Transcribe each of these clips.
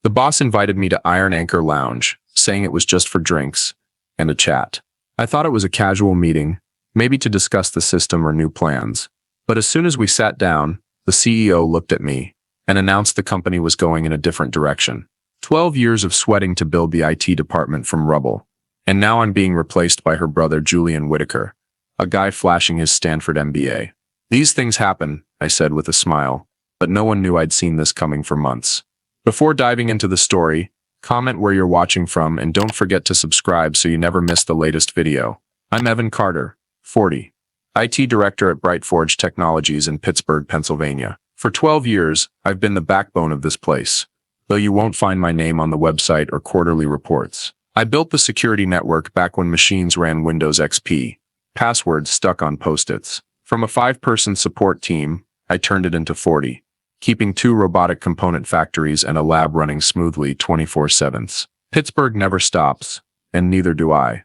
The boss invited me to Iron Anchor Lounge, saying it was just for drinks and a chat. I thought it was a casual meeting, maybe to discuss the system or new plans. But as soon as we sat down, the CEO looked at me and announced the company was going in a different direction. 12 years of sweating to build the IT department from rubble. And now I'm being replaced by her brother Julian Whitaker, a guy flashing his Stanford MBA. These things happen, I said with a smile, but no one knew I'd seen this coming for months. Before diving into the story, comment where you're watching from and don't forget to subscribe so you never miss the latest video. I'm Evan Carter, 40, IT Director at BrightForge Technologies in Pittsburgh, Pennsylvania. For 12 years, I've been the backbone of this place, though you won't find my name on the website or quarterly reports. I built the security network back when machines ran Windows XP, passwords stuck on Post-its. From a 5-person support team, I turned it into 40, keeping 2 robotic component factories and a lab running smoothly 24/7. Pittsburgh never stops, and neither do I.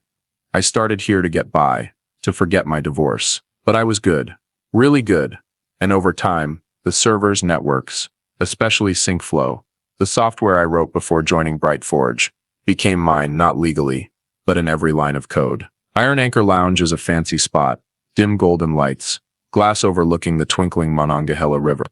I started here to get by, to forget my divorce. But I was good, really good. And over time, the servers, networks, especially SyncFlow, the software I wrote before joining BrightForge, became mine not legally, but in every line of code. Iron Anchor Lounge is a fancy spot, dim golden lights, glass overlooking the twinkling Monongahela River.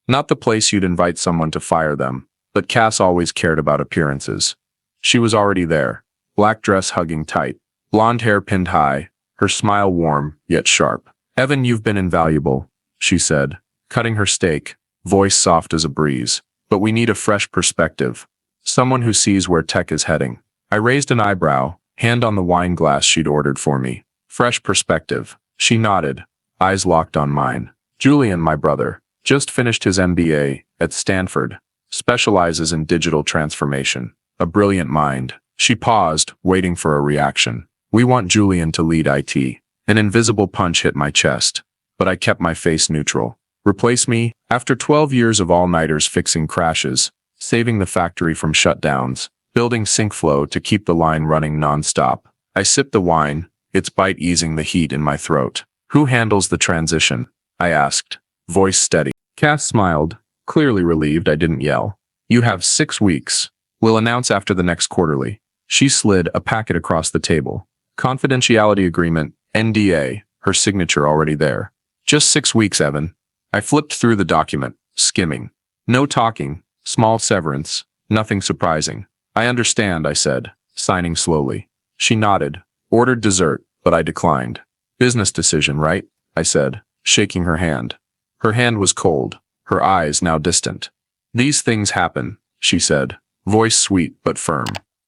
Not the place you'd invite someone to fire them, but Cass always cared about appearances. She was already there, black dress hugging tight, blonde hair pinned high, her smile warm, yet sharp. "Evan, you've been invaluable," she said, cutting her steak, voice soft as a breeze. "But we need a fresh perspective. Someone who sees where tech is heading." I raised an eyebrow, hand on the wine glass she'd ordered for me. "Fresh perspective." She nodded, eyes locked on mine. "Julian, my brother, just finished his MBA at Stanford, specializes in digital transformation. A brilliant mind." She paused, waiting for a reaction. "We want Julian to lead IT." An invisible punch hit my chest, but I kept my face neutral. "Replace me?" After 12 years of all-nighters fixing crashes, saving the factory from shutdowns, building SyncFlow to keep the line running non-stop, I sipped the wine, its bite easing the heat in my throat. "Who handles the transition?" I asked, voice steady. Cass smiled, clearly relieved I didn't yell. "You have 6 weeks. We'll announce after the next quarterly." She slid a packet across the table. Confidentiality agreement, NDA, her signature already there. "Just 6 weeks, Evan." I flipped through the document, skimming. No talking, small severance, nothing surprising. "I understand," I said, signing slowly. She nodded, ordered dessert, but I declined. "Business decision, right?" I said, shaking her hand. Her hand was cold, her eyes now distant. "These things happen," she said, voice sweet but firm.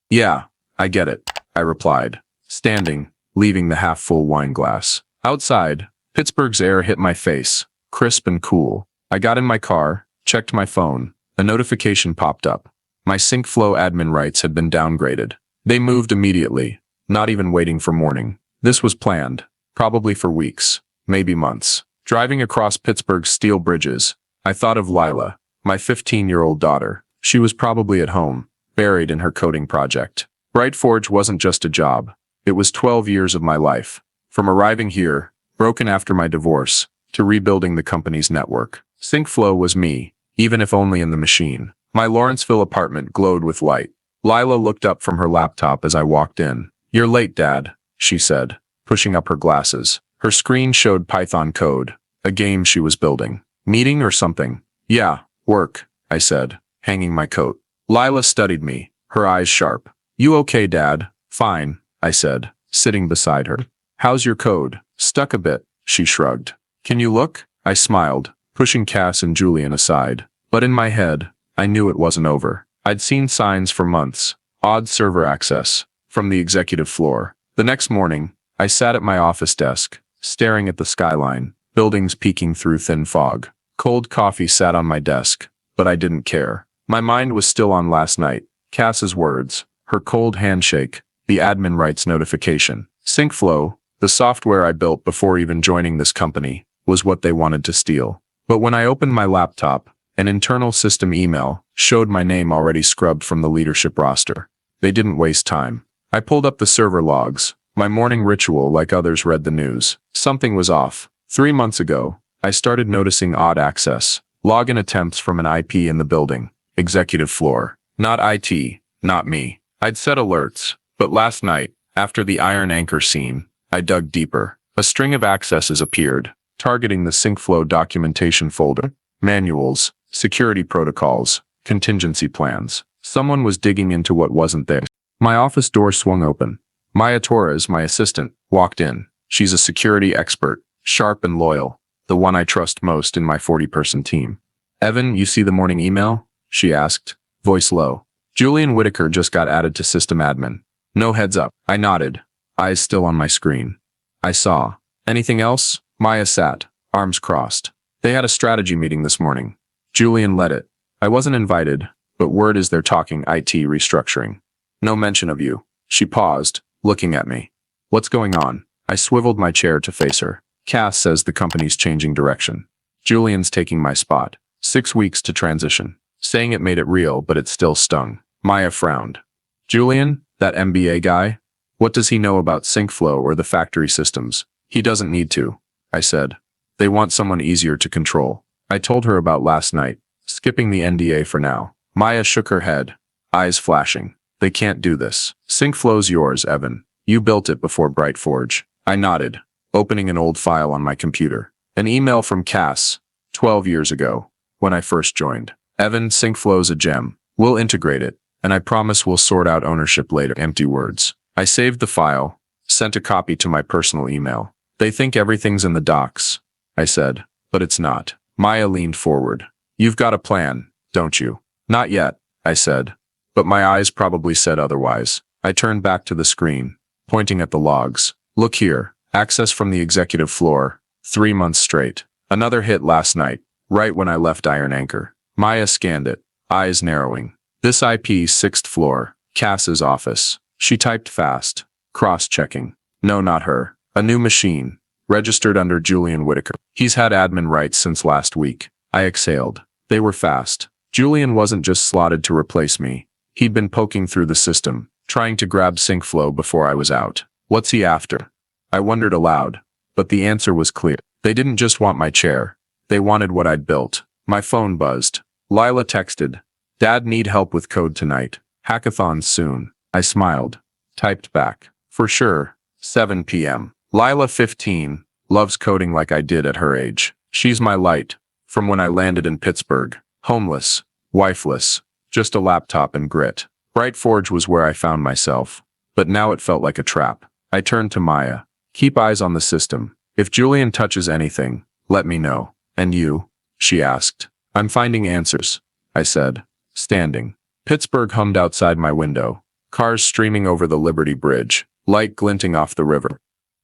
"Yeah, I get it," I replied, standing, leaving the half-full wine glass. Outside, Pittsburgh's air hit my face, crisp and cool. I got in my car, checked my phone. A notification popped up. My SyncFlow admin rights had been downgraded. They moved immediately, not even waiting for morning. This was planned, probably for weeks, maybe months. Driving across Pittsburgh's steel bridges, I thought of Lila, my 15-year-old daughter. She was probably at home, buried in her coding project. BrightForge wasn't just a job. It was 12 years of my life. From arriving here, broken after my divorce, to rebuilding the company's network. SyncFlow was me, even if only in the machine. My Lawrenceville apartment glowed with light. Lila looked up from her laptop as I walked in. "You're late, Dad," she said, pushing up her glasses. Her screen showed Python code, a game she was building. "Meeting or something?" "Yeah, work," I said, hanging my coat. Lila studied me, her eyes sharp. "You okay, Dad?" "Fine," I said, sitting beside her. "How's your code?" "Stuck a bit," she shrugged. "Can you look?" I smiled, pushing Cass and Julian aside. But in my head, I knew it wasn't over. I'd seen signs for months, odd server access, from the executive floor. The next morning, I sat at my office desk, staring at the skyline, buildings peeking through thin fog. Cold coffee sat on my desk, but I didn't care. My mind was still on last night, Cass's words, her cold handshake, the admin rights notification. SyncFlow, the software I built before even joining this company, was what they wanted to steal. But when I opened my laptop, an internal system email showed my name already scrubbed from the leadership roster. They didn't waste time. I pulled up the server logs, my morning ritual like others read the news. Something was off. 3 months ago, I started noticing odd access, login attempts from an IP in the building, executive floor. Not IT, not me. I'd set alerts, but last night, after the iron anchor scene, I dug deeper. A string of accesses appeared, targeting the SyncFlow documentation folder, manuals, security protocols, contingency plans. Someone was digging into what wasn't there. My office door swung open. Maya Torres, my assistant, walked in. She's a security expert, sharp and loyal, the one I trust most in my 40-person team. "Evan, you see the morning email?" she asked, voice low. "Julian Whitaker just got added to system admin. No heads up." I nodded, eyes still on my screen. "I saw. Anything else?" Maya sat, arms crossed. "They had a strategy meeting this morning. Julian led it. I wasn't invited, but word is they're talking IT restructuring. No mention of you." She paused, looking at me. "What's going on?" I swiveled my chair to face her. "Cass says the company's changing direction. Julian's taking my spot. 6 weeks to transition." Saying it made it real, but it still stung. Maya frowned. "Julian? That MBA guy? What does he know about SyncFlow or the factory systems?" "He doesn't need to," I said. "They want someone easier to control." I told her about last night, skipping the NDA for now. Maya shook her head, eyes flashing. "They can't do this. SyncFlow's yours, Evan. You built it before Brightforge." I nodded, opening an old file on my computer. An email from Cass, 12 years ago, when I first joined. "Evan, SyncFlow's a gem. We'll integrate it, and I promise we'll sort out ownership later." Empty words. I saved the file, sent a copy to my personal email. "They think everything's in the docs," I said, "but it's not." Maya leaned forward. "You've got a plan, don't you?" "Not yet," I said, but my eyes probably said otherwise. I turned back to the screen, pointing at the logs. "Look here. Access from the executive floor, 3 months straight. Another hit last night, right when I left Iron Anchor." Maya scanned it, eyes narrowing. "This IP 6th floor, Cass's office." She typed fast, cross-checking. "No, not her. A new machine, registered under Julian Whitaker. He's had admin rights since last week." I exhaled. They were fast. Julian wasn't just slotted to replace me. He'd been poking through the system, trying to grab SyncFlow before I was out. "What's he after?" I wondered aloud, but the answer was clear. They didn't just want my chair. They wanted what I'd built. My phone buzzed. Lila texted, "Dad, need help with code tonight. Hackathon soon." I smiled, typed back, "For sure, 7 p.m. Lila, 15, loves coding like I did at her age. She's my light, from when I landed in Pittsburgh. Homeless, wifeless, just a laptop and grit. Brightforge was where I found myself, but now it felt like a trap. I turned to Maya. "Keep eyes on the system. If Julian touches anything, let me know." "And you?" she asked. "I'm finding answers," I said, standing. Pittsburgh hummed outside my window, cars streaming over the Liberty Bridge, light glinting off the river.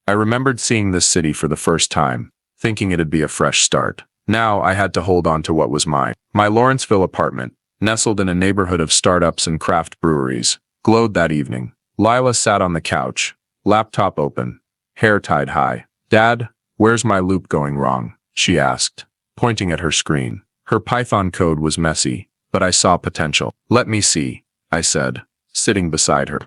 I remembered seeing this city for the first time, thinking it'd be a fresh start. Now I had to hold on to what was mine. My Lawrenceville apartment, nestled in a neighborhood of startups and craft breweries, glowed that evening. Lila sat on the couch, laptop open, hair tied high. "Dad, where's my loop going wrong?" she asked, pointing at her screen. Her Python code was messy, but I saw potential. "Let me see," I said, sitting beside her.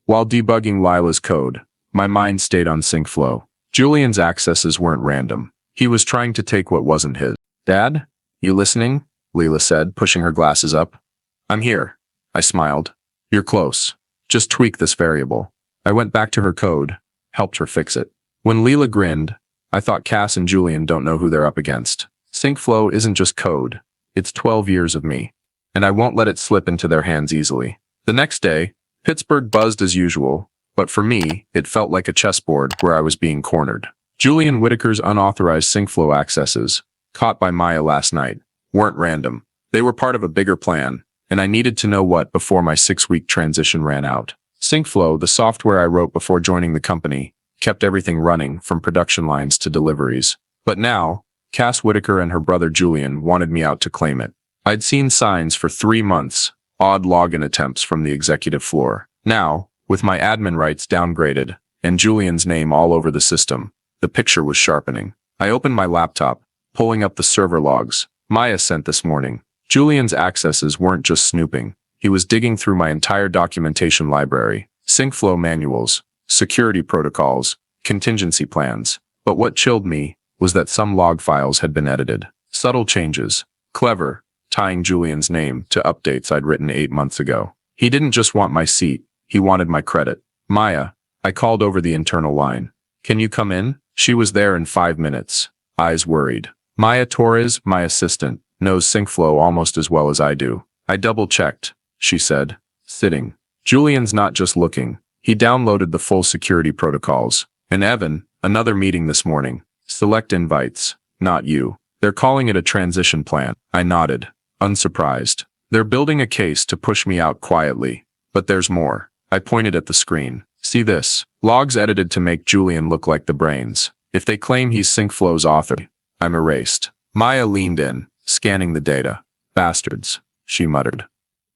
While debugging Lila's code, my mind stayed on SyncFlow. Julian's accesses weren't random. He was trying to take what wasn't his. "Dad, you listening?" Lila said, pushing her glasses up. "I'm here," I smiled. "You're close. Just tweak this variable." I went back to her code, helped her fix it. When Lila grinned, I thought Cass and Julian don't know who they're up against. SyncFlow isn't just code. It's 12 years of me, and I won't let it slip into their hands easily. The next day, Pittsburgh buzzed as usual, but for me, it felt like a chessboard where I was being cornered. Julian Whitaker's unauthorized SyncFlow accesses, caught by Maya last night, weren't random. They were part of a bigger plan, and I needed to know what before my 6-week transition ran out. SyncFlow, the software I wrote before joining the company, kept everything running from production lines to deliveries. But now, Cass Whitaker and her brother Julian wanted me out to claim it. I'd seen signs for 3 months, odd login attempts from the executive floor. Now, with my admin rights downgraded, and Julian's name all over the system, the picture was sharpening. I opened my laptop, pulling up the server logs Maya sent this morning. Julian's accesses weren't just snooping. He was digging through my entire documentation library, SyncFlow manuals, security protocols, contingency plans. But what chilled me was that some log files had been edited. Subtle changes. Clever, tying Julian's name to updates I'd written 8 months ago. He didn't just want my seat, he wanted my credit. Maya, I called over the internal line. Can you come in? She was there in 5 minutes, eyes worried. Maya Torres, my assistant, knows SyncFlow almost as well as I do. I double-checked, she said, sitting. Julian's not just looking. He downloaded the full security protocols. And Evan, another meeting this morning. Select invites, not you. They're calling it a transition plan. I nodded, unsurprised. They're building a case to push me out quietly. But there's more. I pointed at the screen. See this? Logs edited to make Julian look like the brains. If they claim he's SyncFlow's author, I'm erased. Maya leaned in, scanning the data. Bastards, she muttered.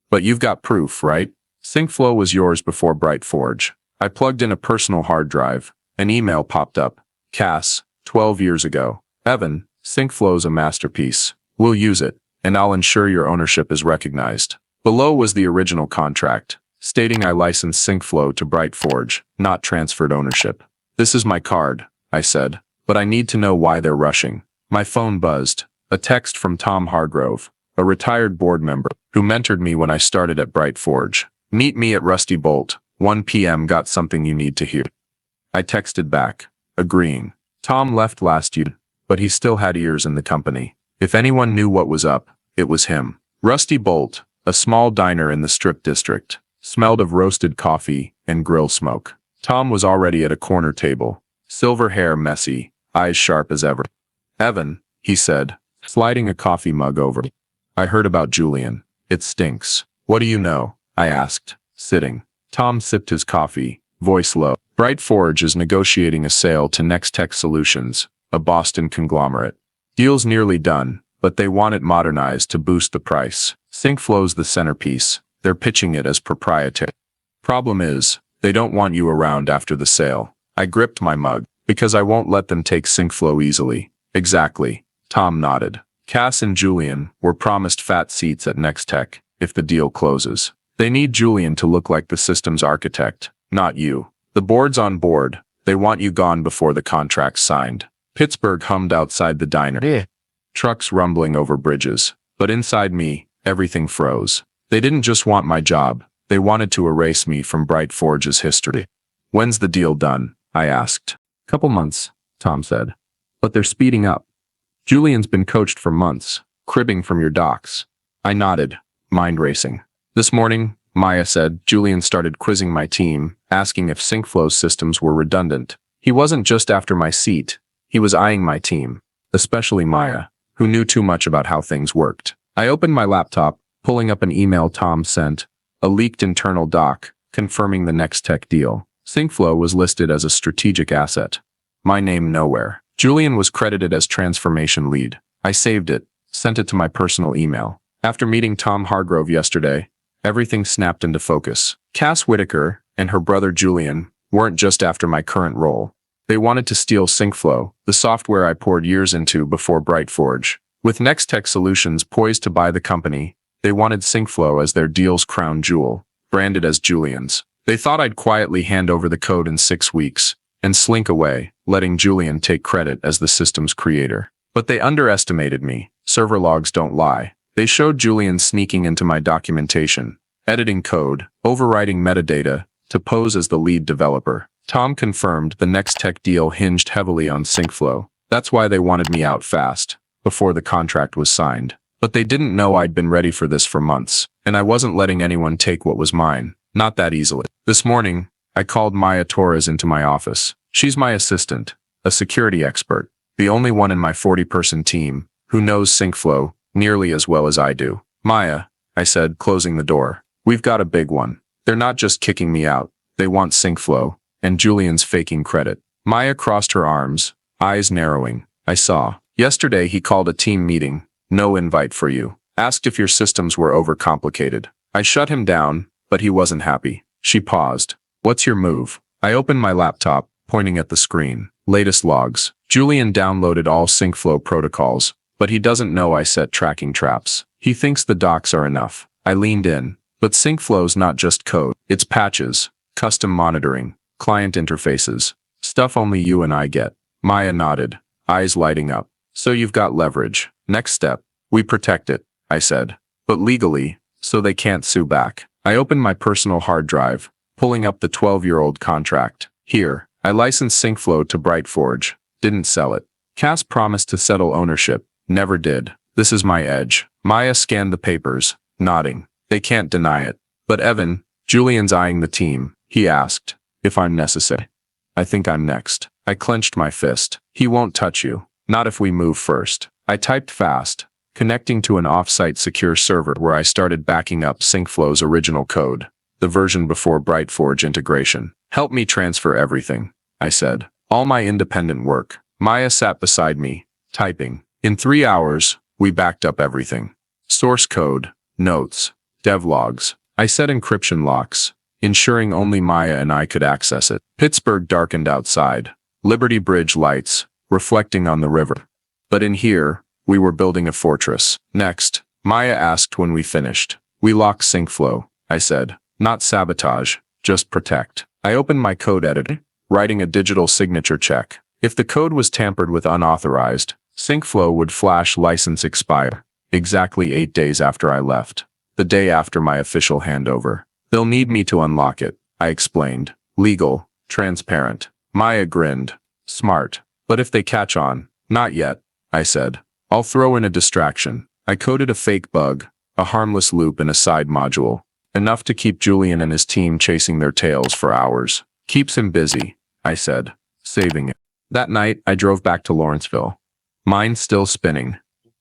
But you've got proof, right? SyncFlow was yours before BrightForge. I plugged in a personal hard drive. An email popped up. Cass, 12 years ago. Evan, SyncFlow's a masterpiece. We'll use it, and I'll ensure your ownership is recognized. Below was the original contract, stating I licensed SyncFlow to BrightForge, not transferred ownership. This is my card, I said, but I need to know why they're rushing. My phone buzzed. A text from Tom Hargrove, a retired board member, who mentored me when I started at BrightForge. Meet me at Rusty Bolt, 1 p.m. Got something you need to hear. I texted back, agreeing. Tom left last year, but he still had ears in the company. If anyone knew what was up, it was him. Rusty Bolt, a small diner in the Strip District, smelled of roasted coffee and grill smoke. Tom was already at a corner table, silver hair messy, eyes sharp as ever. Evan, he said, sliding a coffee mug over. I heard about Julian. It stinks. What do you know? I asked, sitting. Tom sipped his coffee, voice low. BrightForge is negotiating a sale to Next Tech Solutions, a Boston conglomerate. Deal's nearly done, but they want it modernized to boost the price. SyncFlow's the centerpiece. They're pitching it as proprietary. Problem is, they don't want you around after the sale. I gripped my mug, because I won't let them take SyncFlow easily. Exactly. Tom nodded. Cass and Julian were promised fat seats at Next Tech if the deal closes. They need Julian to look like the system's architect, not you. The board's on board. They want you gone before the contract's signed. Pittsburgh hummed outside the diner. Yeah. Trucks rumbling over bridges. But inside me, everything froze. They didn't just want my job. They wanted to erase me from BrightForge's history. When's the deal done? I asked. Couple months, Tom said. But they're speeding up. Julian's been coached for months, cribbing from your docs. I nodded, mind racing. This morning, Maya said, Julian started quizzing my team, asking if SyncFlow's systems were redundant. He wasn't just after my seat. He was eyeing my team, especially Maya, who knew too much about how things worked. I opened my laptop, pulling up an email Tom sent, a leaked internal doc, confirming the Next Tech deal. SyncFlow was listed as a strategic asset. My name nowhere. Julian was credited as transformation lead. I saved it, sent it to my personal email. After meeting Tom Hargrove yesterday, everything snapped into focus. Cass Whitaker and her brother Julian weren't just after my current role. They wanted to steal SyncFlow, the software I poured years into before BrightForge. With Next Tech Solutions poised to buy the company, they wanted SyncFlow as their deal's crown jewel, branded as Julian's. They thought I'd quietly hand over the code in 6 weeks and slink away, letting Julian take credit as the system's creator. But they underestimated me. Server logs don't lie. They showed Julian sneaking into my documentation, editing code, overwriting metadata, to pose as the lead developer. Tom confirmed the Next Tech deal hinged heavily on SyncFlow. That's why they wanted me out fast, before the contract was signed. But they didn't know I'd been ready for this for months, and I wasn't letting anyone take what was mine. Not that easily. This morning, I called Maya Torres into my office. She's my assistant, a security expert, the only one in my 40-person team who knows SyncFlow nearly as well as I do. Maya, I said, closing the door. We've got a big one. They're not just kicking me out. They want SyncFlow, and Julian's faking credit. Maya crossed her arms, eyes narrowing. I saw. Yesterday he called a team meeting. No invite for you. Asked if your systems were overcomplicated. I shut him down, but he wasn't happy. She paused. What's your move? I opened my laptop, pointing at the screen. Latest logs. Julian downloaded all SyncFlow protocols, but he doesn't know I set tracking traps. He thinks the docs are enough. I leaned in. But SyncFlow's not just code. It's patches, custom monitoring, client interfaces. Stuff only you and I get. Maya nodded, eyes lighting up. So you've got leverage. Next step. We protect it. I said. But legally, so they can't sue back. I opened my personal hard drive, pulling up the 12-year-old contract. Here, I licensed SyncFlow to Brightforge. Didn't sell it. Cass promised to settle ownership. Never did. This is my edge. Maya scanned the papers, nodding. They can't deny it. But Evan, Julian's eyeing the team. He asked, if I'm necessary. I think I'm next. I clenched my fist. He won't touch you. Not if we move first. I typed fast, connecting to an off-site secure server where I started backing up SyncFlow's original code, the version before Brightforge integration. Help me transfer everything, I said. All my independent work. Maya sat beside me, typing. In 3 hours, we backed up everything. Source code, notes, devlogs. I set encryption locks, ensuring only Maya and I could access it. Pittsburgh darkened outside. Liberty Bridge lights, reflecting on the river. But in here, we were building a fortress. Next, Maya asked when we finished. We lock SyncFlow, I said. Not sabotage, just protect. I opened my code editor, writing a digital signature check. If the code was tampered with unauthorized, SyncFlow would flash license expire. Exactly 8 days after I left. The day after my official handover. They'll need me to unlock it, I explained. Legal, transparent. Maya grinned. Smart. But if they catch on, not yet, I said. I'll throw in a distraction. I coded a fake bug, a harmless loop in a side module. Enough to keep Julian and his team chasing their tails for hours. Keeps him busy, I said, saving it. That night, I drove back to Lawrenceville. Mind still spinning.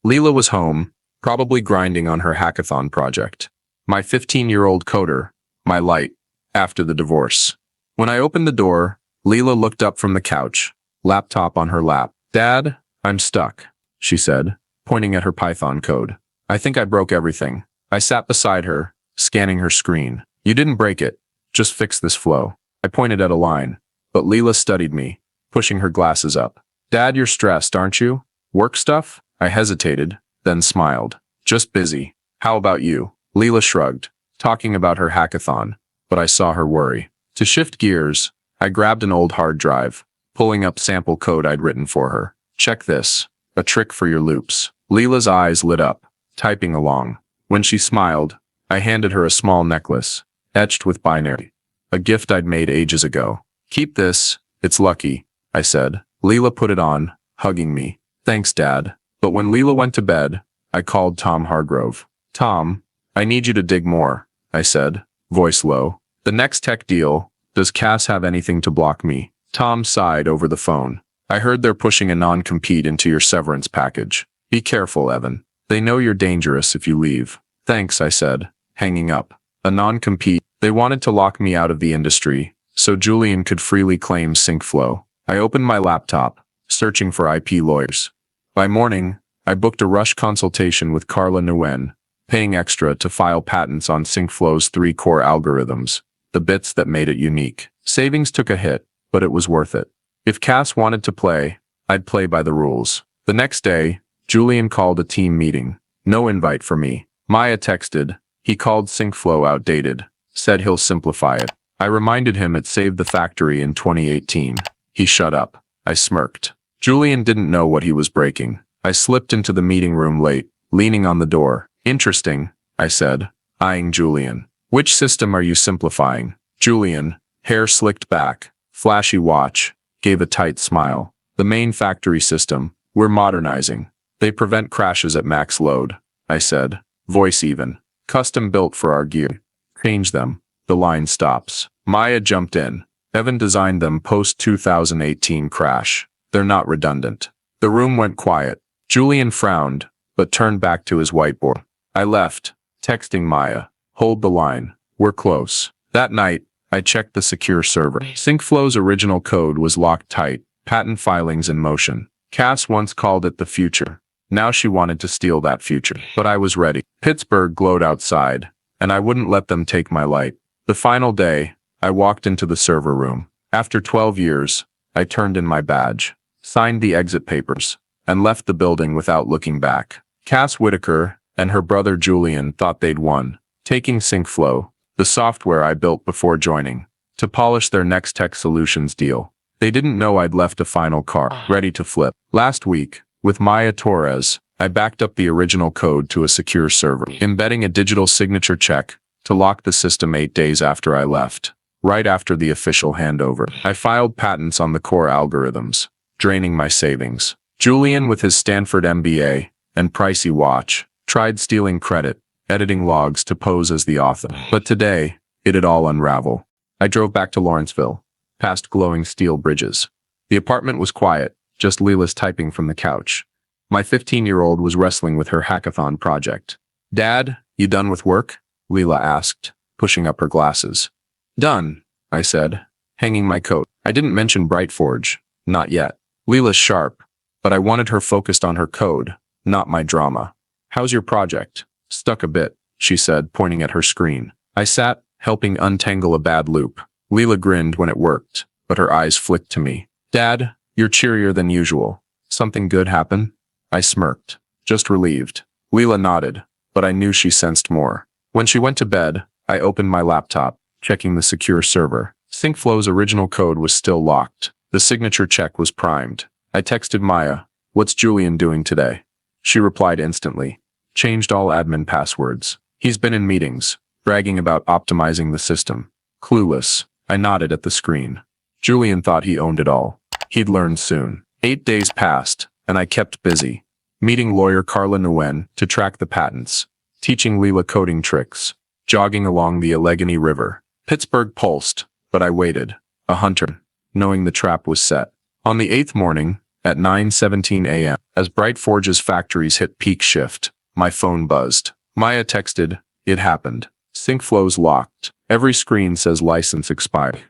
Leela was home, probably grinding on her hackathon project. My 15-year-old coder, my light, after the divorce. When I opened the door, Leela looked up from the couch, laptop on her lap. Dad, I'm stuck, she said, pointing at her Python code. I think I broke everything. I sat beside her, scanning her screen. You didn't break it. Just fix this flow. I pointed at a line, but Leela studied me, pushing her glasses up. Dad, you're stressed, aren't you? Work stuff? I hesitated, then smiled. Just busy. How about you? Leela shrugged, talking about her hackathon, but I saw her worry. To shift gears, I grabbed an old hard drive, pulling up sample code I'd written for her. Check this. A trick for your loops. Leela's eyes lit up, typing along. When she smiled, I handed her a small necklace, etched with binary. A gift I'd made ages ago. Keep this, it's lucky, I said. Leela put it on, hugging me. Thanks, Dad. But when Leela went to bed, I called Tom Hargrove. Tom, I need you to dig more, I said, voice low. The next tech deal, does Cass have anything to block me? Tom sighed over the phone. I heard they're pushing a non-compete into your severance package. Be careful, Evan. They know you're dangerous if you leave. Thanks, I said, hanging up. A non-compete. They wanted to lock me out of the industry, so Julian could freely claim SyncFlow. I opened my laptop, searching for IP lawyers. By morning, I booked a rush consultation with Carla Nguyen, paying extra to file patents on SyncFlow's 3 core algorithms, the bits that made it unique. Savings took a hit, but it was worth it. If Cass wanted to play, I'd play by the rules. The next day, Julian called a team meeting. No invite for me. Maya texted. He called SyncFlow outdated. Said he'll simplify it. I reminded him it saved the factory in 2018. He shut up. I smirked. Julian didn't know what he was breaking. I slipped into the meeting room late, leaning on the door. Interesting, I said, eyeing Julian. Which system are you simplifying? Julian, hair slicked back, flashy watch, gave a tight smile. The main factory system, we're modernizing. They prevent crashes at max load, I said, voice even. Custom built for our gear. Change them. The line stops. Maya jumped in. Evan designed them post-2018 crash. They're not redundant. The room went quiet. Julian frowned, but turned back to his whiteboard. I left, texting Maya. Hold the line. We're close. That night, I checked the secure server. SyncFlow's original code was locked tight, patent filings in motion. Cass once called it the future. Now she wanted to steal that future. But I was ready. Pittsburgh glowed outside, and I wouldn't let them take my light. The final day, I walked into the server room. After 12 years, I turned in my badge, signed the exit papers, and left the building without looking back. Cass Whitaker and her brother Julian thought they'd won, taking SyncFlow, the software I built before joining, to polish their next tech solutions deal. They didn't know I'd left a final car, ready to flip. Last week, with Maya Torres, I backed up the original code to a secure server, embedding a digital signature check to lock the system 8 days after I left, right after the official handover. I filed patents on the core algorithms, draining my savings. Julian, with his Stanford MBA and pricey watch, tried stealing credit, editing logs to pose as the author. But today, it'd all unravel. I drove back to Lawrenceville, past glowing steel bridges. The apartment was quiet, just Leela's typing from the couch. My 15-year-old was wrestling with her hackathon project. "Dad, you done with work?" Leela asked, pushing up her glasses. "Done," I said, hanging my coat. I didn't mention Brightforge. Not yet. Leela's sharp, but I wanted her focused on her code, not my drama. "How's your project?" "Stuck a bit," she said, pointing at her screen. I sat, helping untangle a bad loop. Leela grinned when it worked, but her eyes flicked to me. "Dad, you're cheerier than usual. Something good happen?" I smirked, just relieved. Leela nodded, but I knew she sensed more. When she went to bed, I opened my laptop, checking the secure server. SyncFlow's original code was still locked. The signature check was primed. I texted Maya, "What's Julian doing today?" She replied instantly. "Changed all admin passwords. He's been in meetings, bragging about optimizing the system." Clueless, I nodded at the screen. Julian thought he owned it all. He'd learn soon. 8 days passed, and I kept busy, meeting lawyer Carla Nguyen to track the patents, teaching Leela coding tricks, jogging along the Allegheny River. Pittsburgh pulsed, but I waited, a hunter, knowing the trap was set. On the 8th morning, at 9:17 a.m., as Brightforge's factories hit peak shift, my phone buzzed. Maya texted, "It happened. SyncFlow's locked. Every screen says license expired."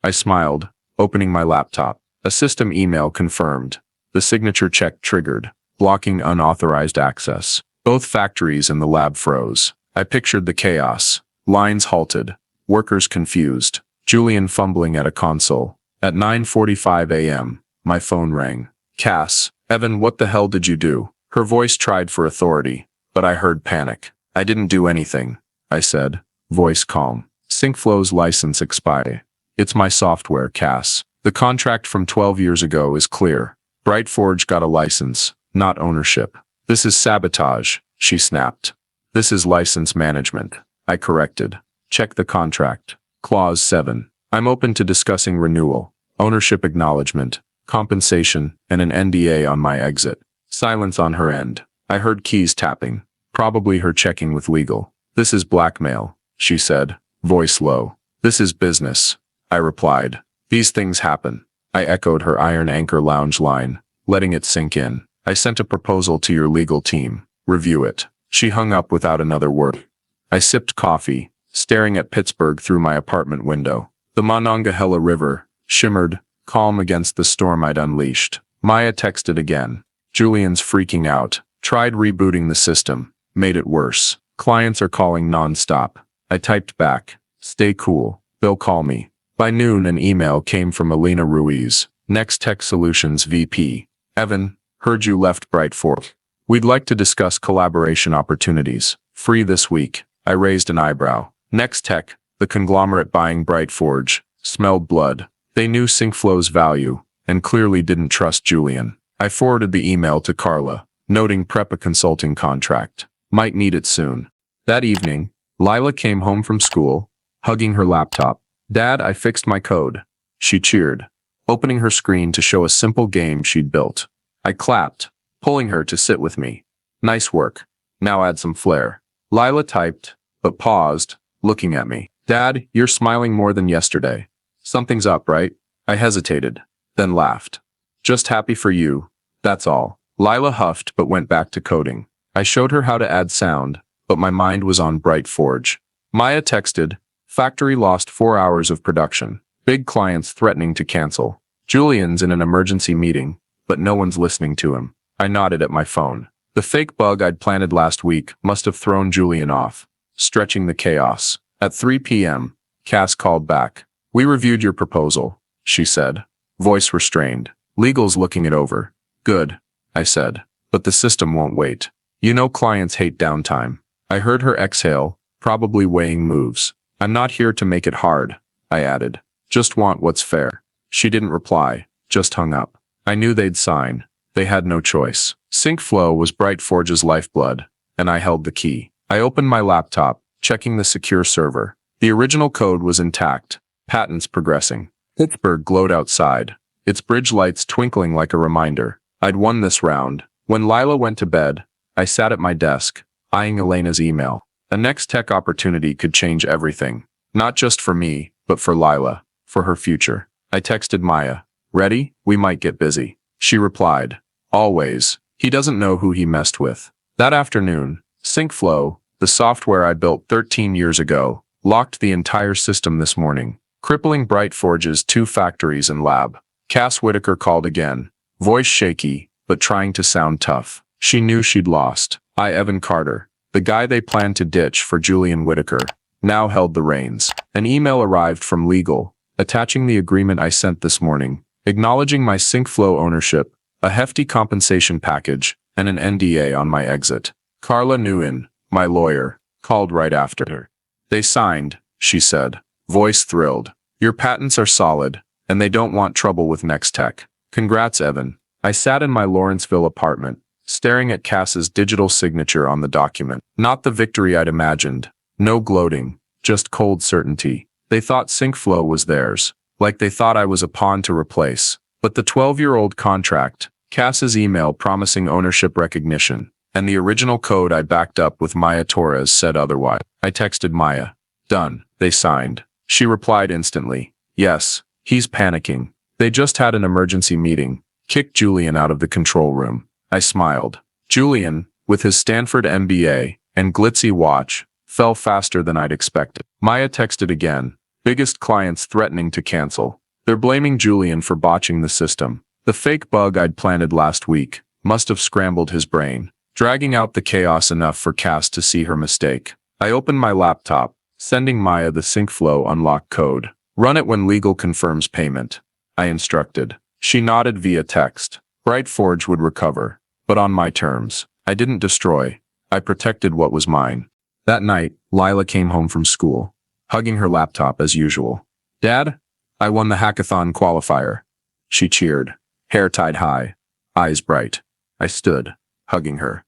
I smiled, opening my laptop. A system email confirmed. The signature check triggered, blocking unauthorized access. Both factories and the lab froze. I pictured the chaos. Lines halted. Workers confused. Julian fumbling at a console. At 9:45 a.m., my phone rang. "Cass, Evan, what the hell did you do?" Her voice tried for authority, but I heard panic. "I didn't do anything," I said, voice calm. "SyncFlow's license expired. It's my software, Cass. The contract from 12 years ago is clear. Brightforge got a license, not ownership." "This is sabotage," she snapped. "This is license management," I corrected. "Check the contract. Clause 7. I'm open to discussing renewal, ownership acknowledgement, compensation, and an NDA on my exit." Silence on her end. I heard keys tapping. Probably her checking with legal. "This is blackmail," she said, voice low. "This is business," I replied. "These things happen." I echoed her Iron Anchor Lounge line, letting it sink in. "I sent a proposal to your legal team. Review it." She hung up without another word. I sipped coffee, staring at Pittsburgh through my apartment window. The Monongahela River shimmered, calm against the storm I'd unleashed. Maya texted again. "Julian's freaking out. Tried rebooting the system. Made it worse. Clients are calling nonstop." I typed back, "Stay cool. They'll call me." By noon, an email came from Elena Ruiz, Next Tech Solutions VP. "Evan, heard you left Brightforge. We'd like to discuss collaboration opportunities. Free this week." I raised an eyebrow. Next Tech, the conglomerate buying Brightforge, smelled blood. They knew SyncFlow's value, and clearly didn't trust Julian. I forwarded the email to Carla, noting prep a consulting contract. Might need it soon. That evening, Lila came home from school, hugging her laptop. "Dad, I fixed my code." She cheered, opening her screen to show a simple game she'd built. I clapped, pulling her to sit with me. "Nice work. Now add some flair." Lila typed, but paused, looking at me. "Dad, you're smiling more than yesterday. Something's up, right?" I hesitated, then laughed. "Just happy for you, that's all." Lila huffed but went back to coding. I showed her how to add sound, but my mind was on Brightforge. Maya texted, "Factory lost 4 hours of production. Big clients threatening to cancel. Julian's in an emergency meeting, but no one's listening to him." I nodded at my phone. The fake bug I'd planted last week must have thrown Julian off, stretching the chaos. At 3 p.m., Cass called back. "We reviewed your proposal," she said, voice restrained. "Legal's looking it over." "Good," I said, "but the system won't wait. You know clients hate downtime." I heard her exhale, probably weighing moves. "I'm not here to make it hard," I added. "Just want what's fair." She didn't reply, just hung up. I knew they'd sign. They had no choice. SyncFlow was BrightForge's lifeblood, and I held the key. I opened my laptop, checking the secure server. The original code was intact, patents progressing. Pittsburgh glowed outside, its bridge lights twinkling like a reminder. I'd won this round. When Lila went to bed, I sat at my desk, eyeing Elena's email. A next tech opportunity could change everything. Not just for me, but for Lila, for her future. I texted Maya. Ready? We might get busy. She replied. Always. He doesn't know who he messed with. That afternoon, SyncFlow, the software I built 13 years ago, locked the entire system this morning, crippling BrightForge's 2 factories and lab. Cass Whitaker called again, voice shaky, but trying to sound tough. She knew she'd lost. Evan Carter, the guy they planned to ditch for Julian Whitaker, now held the reins. An email arrived from legal, attaching the agreement I sent this morning, acknowledging my SyncFlow ownership, a hefty compensation package, and an NDA on my exit. Carla Nguyen, my lawyer, called right after her. They signed, she said, voice thrilled. Your patents are solid, and they don't want trouble with Nextech. Congrats, Evan. I sat in my Lawrenceville apartment, staring at Cass's digital signature on the document. Not the victory I'd imagined. No gloating, just cold certainty. They thought SyncFlow was theirs, like they thought I was a pawn to replace. But the 12-year-old contract, Cass's email promising ownership recognition, and the original code I backed up with Maya Torres said otherwise. I texted Maya. Done. They signed. She replied instantly. Yes. He's panicking. They just had an emergency meeting. Kicked Julian out of the control room. I smiled. Julian, with his Stanford MBA and glitzy watch, fell faster than I'd expected. Maya texted again. Biggest clients threatening to cancel. They're blaming Julian for botching the system. The fake bug I'd planted last week must have scrambled his brain, dragging out the chaos enough for Cass to see her mistake. I opened my laptop, sending Maya the SyncFlow unlock code. Run it when legal confirms payment, I instructed. She nodded via text. BrightForge would recover, but on my terms. I didn't destroy. I protected what was mine. That night, Lila came home from school, hugging her laptop as usual. Dad, I won the hackathon qualifier. She cheered, hair tied high, eyes bright. I stood, hugging her.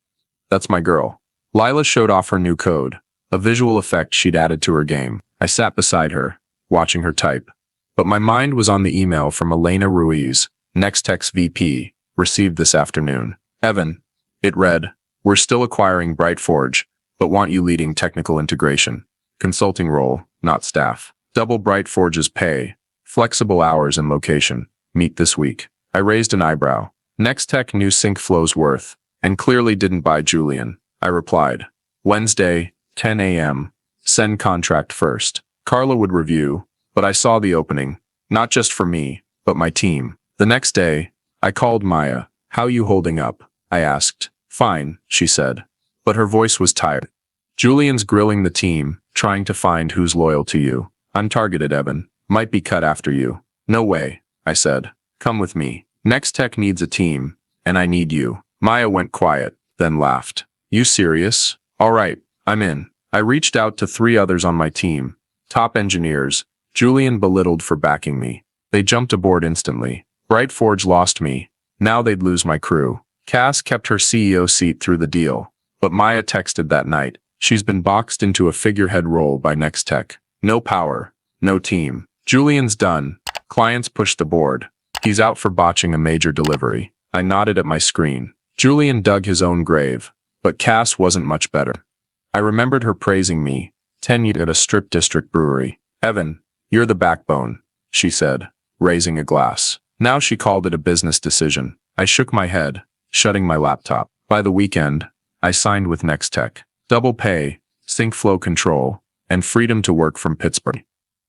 That's my girl. Lila showed off her new code, a visual effect she'd added to her game. I sat beside her, watching her type. But my mind was on the email from Elena Ruiz, Nextech's VP, received this afternoon. Evan, it read, we're still acquiring BrightForge, but want you leading technical integration. Consulting role, not staff. Double BrightForge's pay. Flexible hours and location. Meet this week. I raised an eyebrow. Nextech knew SyncFlow's worth, and clearly didn't buy Julian. I replied. Wednesday, 10 a.m. Send contract first. Carla would review, but I saw the opening. Not just for me, but my team. The next day, I called Maya. How you holding up? I asked. Fine, she said. But her voice was tired. Julian's grilling the team, trying to find who's loyal to you. I'm targeted, Evan. Might be cut after you. No way, I said. Come with me. Nextech needs a team, and I need you. Maya went quiet, then laughed. You serious? All right, I'm in. I reached out to 3 others on my team. Top engineers. Julian belittled for backing me. They jumped aboard instantly. BrightForge lost me. Now they'd lose my crew. Cass kept her CEO seat through the deal. But Maya texted that night. She's been boxed into a figurehead role by Nextech. No power. No team. Julian's done. Clients pushed the board. He's out for botching a major delivery. I nodded at my screen. Julian dug his own grave. But Cass wasn't much better. I remembered her praising me, 10 years at a strip district brewery. Evan, you're the backbone, she said, raising a glass. Now she called it a business decision. I shook my head, shutting my laptop. By the weekend, I signed with Nextech. Double pay, SyncFlow control, and freedom to work from Pittsburgh.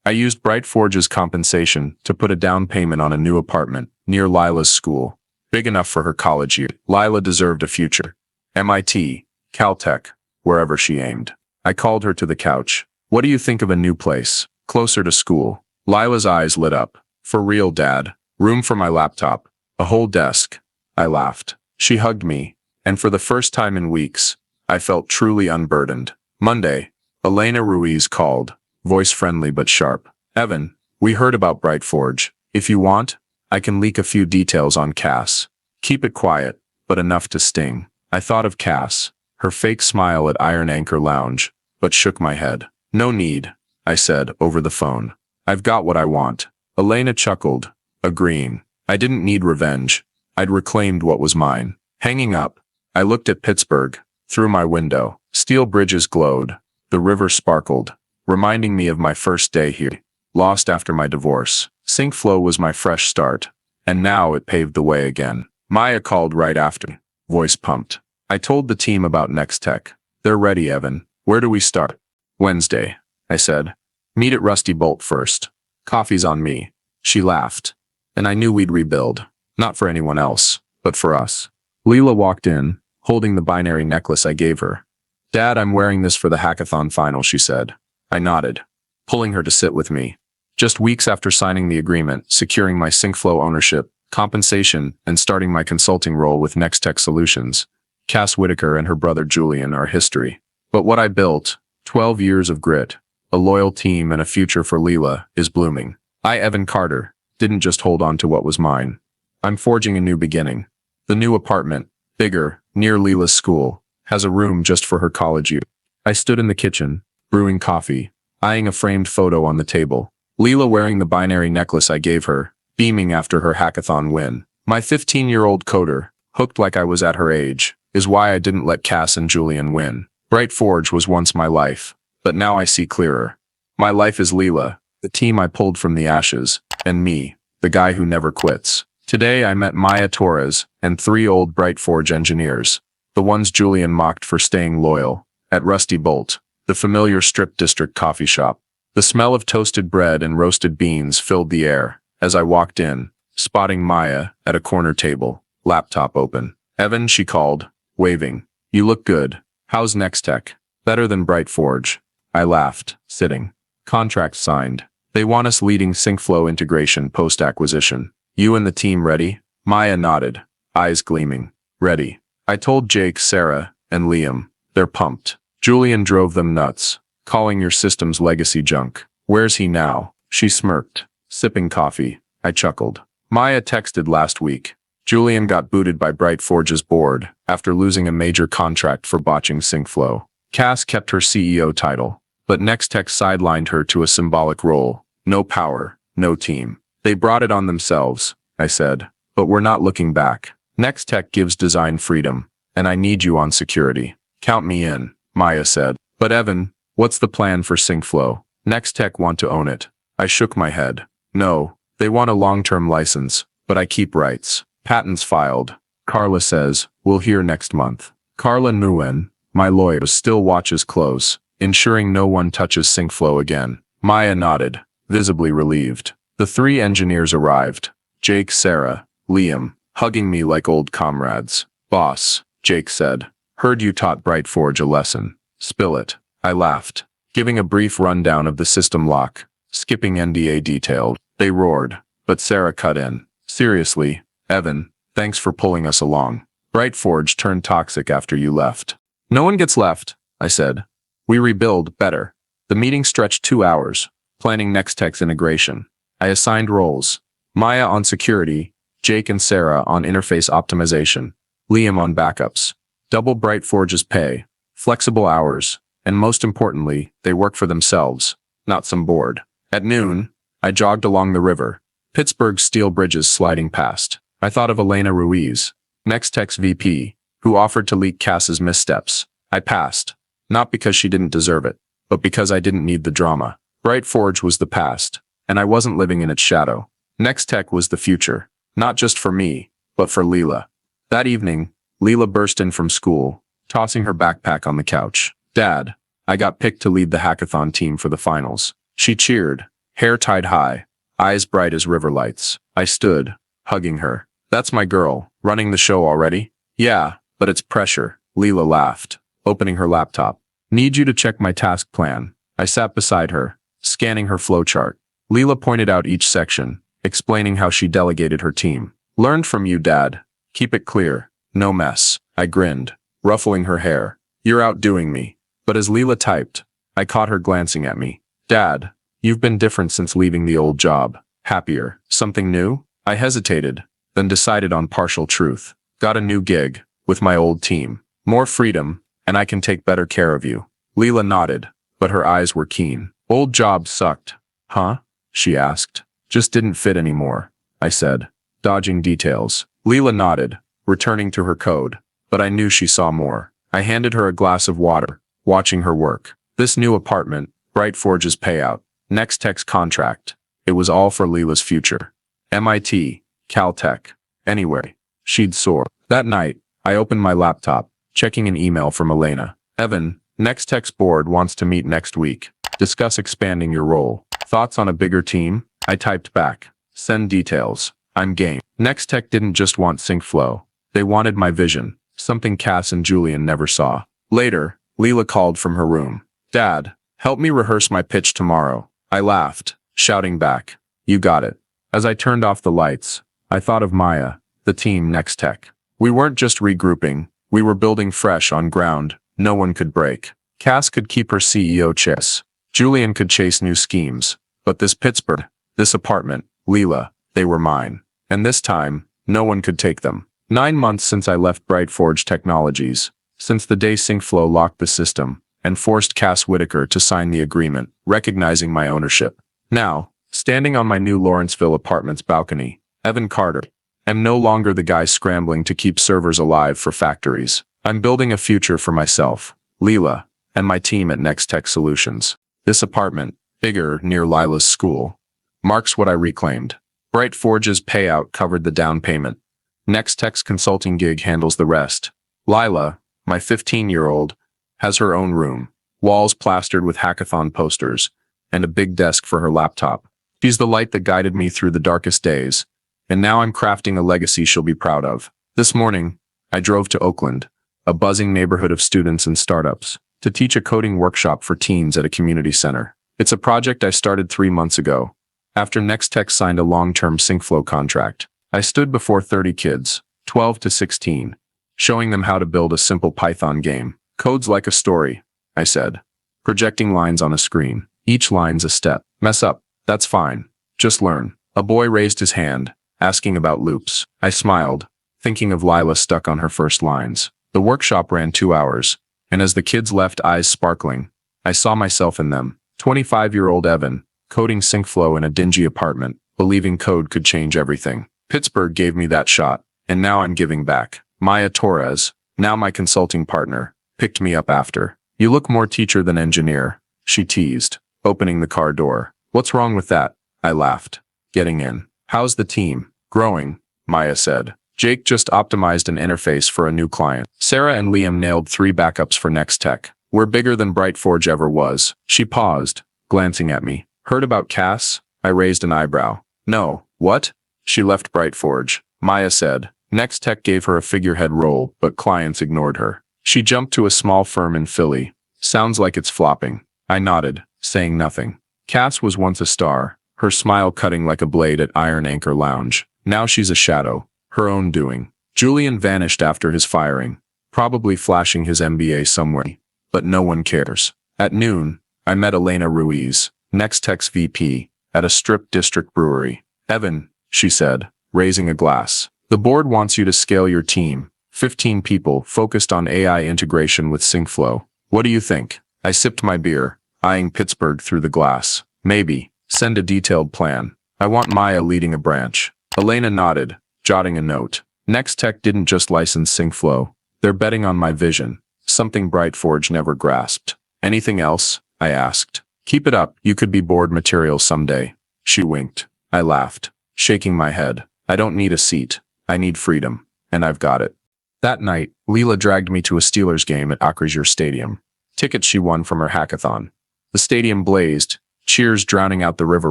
I used BrightForge's compensation to put a down payment on a new apartment near Lila's school, big enough for her college year. Lila deserved a future. MIT, Caltech, wherever she aimed. I called her to the couch. What do you think of a new place, closer to school? Lila's eyes lit up. For real, Dad. Room for my laptop. A whole desk. I laughed. She hugged me, and for the first time in weeks, I felt truly unburdened. Monday, Elena Ruiz called, voice friendly but sharp. Evan, we heard about BrightForge. If you want, I can leak a few details on Cass. Keep it quiet, but enough to sting. I thought of Cass, her fake smile at Iron Anchor Lounge, but shook my head. No need, I said over the phone. I've got what I want. Elena chuckled, agreeing. I didn't need revenge. I'd reclaimed what was mine. Hanging up, I looked at Pittsburgh, through my window. Steel bridges glowed. The river sparkled, reminding me of my first day here, lost after my divorce. SyncFlow was my fresh start, and now it paved the way again. Maya called right after, voice pumped. I told the team about Next Tech. They're ready, Evan. Where do we start? Wednesday, I said. Meet at Rusty Bolt first. Coffee's on me. She laughed. And I knew we'd rebuild. Not for anyone else, but for us. Leela walked in, holding the binary necklace I gave her. Dad, I'm wearing this for the hackathon final, she said. I nodded, pulling her to sit with me. Just weeks after signing the agreement, securing my SyncFlow ownership, compensation, and starting my consulting role with Next Tech Solutions, Cass Whitaker and her brother Julian are history. But what I built, 12 years of grit, a loyal team and a future for Leela, is blooming. I, Evan Carter, didn't just hold on to what was mine. I'm forging a new beginning. The new apartment, bigger, near Leela's school, has a room just for her college use. I stood in the kitchen, brewing coffee, eyeing a framed photo on the table. Leela wearing the binary necklace I gave her, beaming after her hackathon win. My 15-year-old coder, hooked like I was at her age, is why I didn't let Cass and Julian win. Bright Forge was once my life, but now I see clearer. My life is Leela, the team I pulled from the ashes, and me, the guy who never quits. Today I met Maya Torres and 3 old Bright Forge engineers, the ones Julian mocked for staying loyal, at Rusty Bolt, the familiar Strip District coffee shop. The smell of toasted bread and roasted beans filled the air as I walked in, spotting Maya at a corner table, laptop open. Evan, she called, waving. You look good. How's Next Tech? Better than Bright Forge. I laughed, sitting. Contract signed. They want us leading SyncFlow integration post-acquisition. You and the team ready? Maya nodded, eyes gleaming. Ready. I told Jake, Sarah, and Liam. They're pumped. Julian drove them nuts, calling your system's legacy junk. Where's he now? She smirked, sipping coffee. I chuckled. Maya texted last week. Julian got booted by Bright Forge's board after losing a major contract for botching SyncFlow. Cass kept her CEO title, but Next Tech sidelined her to a symbolic role. No power, no team. They brought it on themselves, I said, but we're not looking back. Next Tech gives design freedom, and I need you on security. Count me in, Maya said. But Evan, what's the plan for SyncFlow? Next Tech want to own it. I shook my head. No, they want a long-term license, but I keep rights. Patents filed. Carla says, we'll hear next month. Carla Nguyen, my lawyer, still watches close, ensuring no one touches SyncFlow again. Maya nodded, visibly relieved. The 3 engineers arrived. Jake, Sarah, Liam, hugging me like old comrades. Boss, Jake said. Heard you taught Bright Forge a lesson. Spill it. I laughed, giving a brief rundown of the system lock, skipping NDA detail. They roared, but Sarah cut in. Seriously, Evan, thanks for pulling us along. Bright Forge turned toxic after you left. No one gets left, I said. We rebuild better. The meeting stretched 2 hours, planning Next Tech's integration. I assigned roles. Maya on security, Jake and Sarah on interface optimization, Liam on backups. Double Bright Forge's pay, flexible hours, and most importantly, they work for themselves, not some board. At noon, I jogged along the river, Pittsburgh's steel bridges sliding past. I thought of Elena Ruiz, Next Tech's VP, who offered to leak Cass's missteps. I passed, not because she didn't deserve it, but because I didn't need the drama. Bright Forge was the past, and I wasn't living in its shadow. Next Tech was the future, not just for me, but for Leela. That evening, Leela burst in from school, tossing her backpack on the couch. Dad, I got picked to lead the hackathon team for the finals. She cheered, hair tied high, eyes bright as river lights. I stood, hugging her. That's my girl, running the show already? Yeah, but it's pressure. Leela laughed, opening her laptop. Need you to check my task plan. I sat beside her, scanning her flowchart. Leela pointed out each section, explaining how she delegated her team. Learned from you, Dad. Keep it clear. No mess. I grinned, ruffling her hair. You're outdoing me. But as Leela typed, I caught her glancing at me. Dad, you've been different since leaving the old job. Happier. Something new? I hesitated, then decided on partial truth. Got a new gig, with my old team. More freedom, and I can take better care of you. Leela nodded, but her eyes were keen. Old job sucked. Huh? She asked. Just didn't fit anymore, I said, dodging details. Leela nodded, returning to her code, but I knew she saw more. I handed her a glass of water, watching her work. This new apartment, Bright Forge's payout, Next Tech's contract. It was all for Leela's future. MIT, Caltech, anyway, she'd soar. That night, I opened my laptop, checking an email from Elena. Evan, Next Tech's board wants to meet next week. Discuss expanding your role. Thoughts on a bigger team? I typed back. Send details. I'm game. Next Tech didn't just want sync flow. They wanted my vision, something Cass and Julian never saw. Later, Leela called from her room. Dad, help me rehearse my pitch tomorrow. I laughed, shouting back. You got it. As I turned off the lights, I thought of Maya, the team Next Tech. We weren't just regrouping, we were building fresh on ground no one could break. Cass could keep her CEO chess. Julian could chase new schemes. But this Pittsburgh, this apartment, Leela, they were mine. And this time, no one could take them. 9 months since I left Bright Forge Technologies, since the day SyncFlow locked the system and forced Cass Whitaker to sign the agreement, recognizing my ownership. Now, standing on my new Lawrenceville apartment's balcony, Evan Carter, am no longer the guy scrambling to keep servers alive for factories. I'm building a future for myself, Leela, and my team at Next Tech Solutions. This apartment, bigger near Lila's school, marks what I reclaimed. Bright Forge's payout covered the down payment. Next Tech's consulting gig handles the rest. Lila, my 15-year-old, has her own room, walls plastered with hackathon posters, and a big desk for her laptop. She's the light that guided me through the darkest days, and now I'm crafting a legacy she'll be proud of. This morning, I drove to Oakland, a buzzing neighborhood of students and startups, to teach a coding workshop for teens at a community center. It's a project I started 3 months ago, after Next Tech signed a long-term SyncFlow contract. I stood before 30 kids, 12 to 16, showing them how to build a simple Python game. Code's like a story, I said, projecting lines on a screen. Each line's a step. Mess up, that's fine. Just learn. A boy raised his hand, asking about loops. I smiled, thinking of Lila stuck on her first lines. The workshop ran 2 hours, and as the kids left eyes sparkling, I saw myself in them. 25-year-old Evan, coding SyncFlow in a dingy apartment, believing code could change everything. Pittsburgh gave me that shot, and now I'm giving back. Maya Torres, now my consulting partner, picked me up after. You look more teacher than engineer, she teased, opening the car door. What's wrong with that? I laughed, getting in. How's the team? Growing, Maya said. Jake just optimized an interface for a new client. Sarah and Liam nailed 3 backups for Next Tech. We're bigger than Bright Forge ever was. She paused, glancing at me. Heard about Cass? I raised an eyebrow. No, what? She left Bright Forge, Maya said. Next Tech gave her a figurehead role, but clients ignored her. She jumped to a small firm in Philly. Sounds like it's flopping. I nodded, saying nothing. Cass was once a star, her smile cutting like a blade at Iron Anchor Lounge. Now she's a shadow, her own doing. Julian vanished after his firing, probably flashing his MBA somewhere. But no one cares. At noon, I met Elena Ruiz, Next Tech's VP, at a Strip District brewery. Evan, she said, raising a glass. The board wants you to scale your team, 15 people focused on AI integration with SyncFlow. What do you think? I sipped my beer, eyeing Pittsburgh through the glass. Maybe. Send a detailed plan. I want Maya leading a branch. Elena nodded, jotting a note. Next Tech didn't just license SyncFlow. They're betting on my vision, something Bright Forge never grasped. Anything else? I asked. Keep it up, you could be board material someday. She winked. I laughed, shaking my head. I don't need a seat. I need freedom. And I've got it. That night, Leela dragged me to a Steelers game at Acrisure Stadium. Tickets she won from her hackathon. The stadium blazed, cheers drowning out the river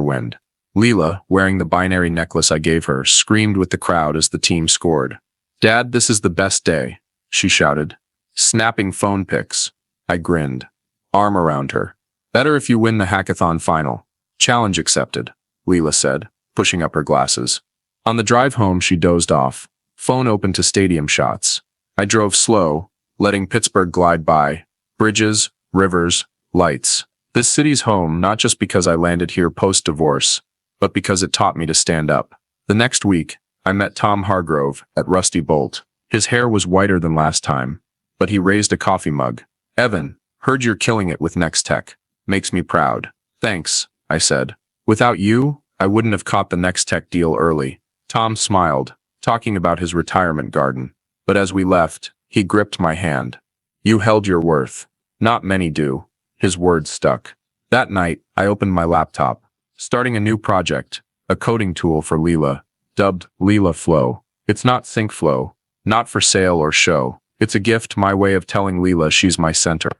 wind. Leela, wearing the binary necklace I gave her, screamed with the crowd as the team scored. Dad, this is the best day, she shouted, snapping phone pics. I grinned, arm around her. Better if you win the hackathon final. Challenge accepted, Leela said, pushing up her glasses. On the drive home, she dozed off, phone open to stadium shots. I drove slow, letting Pittsburgh glide by. Bridges, rivers, lights. This city's home not just because I landed here post-divorce, but because it taught me to stand up. The next week, I met Tom Hargrove at Rusty Bolt, His hair was whiter than last time, but he raised a coffee mug. Evan, heard you're killing it with Next Tech. Makes me proud. Thanks, I said. Without you, I wouldn't have caught the Next Tech deal early. Tom smiled, talking about his retirement garden. But as we left, he gripped my hand. You held your worth. Not many do. His words stuck. That night, I opened my laptop, starting a new project, a coding tool for Leela, dubbed Leela Flow. It's not sync flow, not for sale or show. It's a gift, my way of telling Leela she's my center.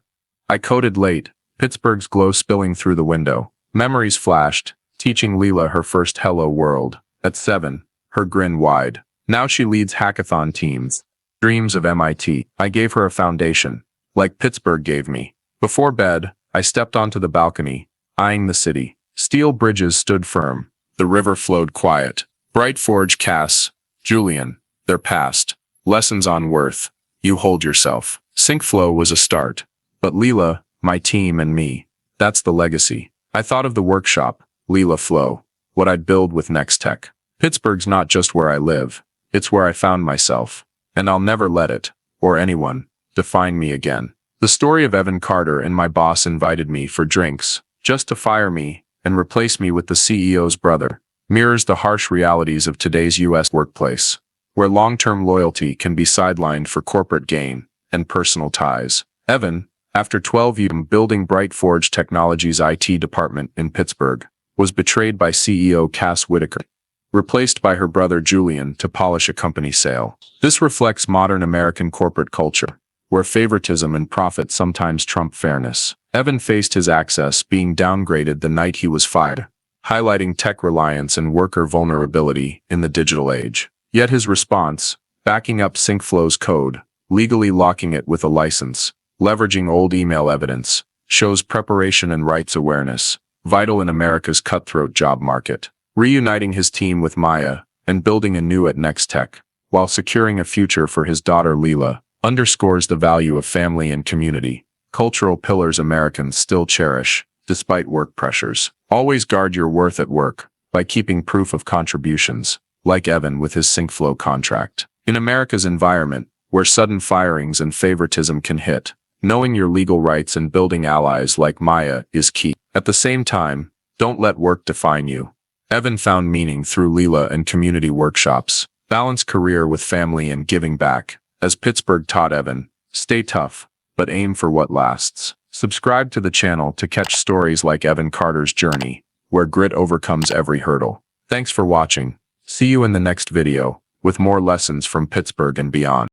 I coded late, Pittsburgh's glow spilling through the window. Memories flashed, teaching Leela her first hello world. At 7, her grin wide. Now she leads hackathon teams. Dreams of MIT. I gave her a foundation, like Pittsburgh gave me. Before bed, I stepped onto the balcony, eyeing the city. Steel bridges stood firm. The river flowed quiet. Bright Forge Cass, Julian, they're past. Lessons on worth. You hold yourself. Sync flow was a start. But Leela, my team and me, that's the legacy. I thought of the workshop, Leela Flow, what I'd build with Next Tech. Pittsburgh's not just where I live. It's where I found myself. And I'll never let it, or anyone, define me again. The story of Evan Carter and my boss invited me for drinks, just to fire me and replace me with the CEO's brother, mirrors the harsh realities of today's U.S. workplace, where long-term loyalty can be sidelined for corporate gain and personal ties. Evan, after 12 years building Bright Forge Technologies' IT department in Pittsburgh, was betrayed by CEO Cass Whitaker, replaced by her brother Julian to polish a company sale. This reflects modern American corporate culture, where favoritism and profit sometimes trump fairness. Evan faced his access being downgraded the night he was fired, highlighting tech reliance and worker vulnerability in the digital age. Yet his response, backing up SyncFlow's code, legally locking it with a license, leveraging old email evidence, shows preparation and rights awareness, vital in America's cutthroat job market. Reuniting his team with Maya and building anew at Next Tech, while securing a future for his daughter Leela, underscores the value of family and community, cultural pillars Americans still cherish, despite work pressures. Always guard your worth at work by keeping proof of contributions, like Evan with his SyncFlow contract. In America's environment, where sudden firings and favoritism can hit, knowing your legal rights and building allies like Maya is key. At the same time, don't let work define you. Evan found meaning through Leela and community workshops, balanced career with family and giving back. As Pittsburgh taught Evan, stay tough, but aim for what lasts. Subscribe to the channel to catch stories like Evan Carter's journey, where grit overcomes every hurdle. Thanks for watching. See you in the next video, with more lessons from Pittsburgh and beyond.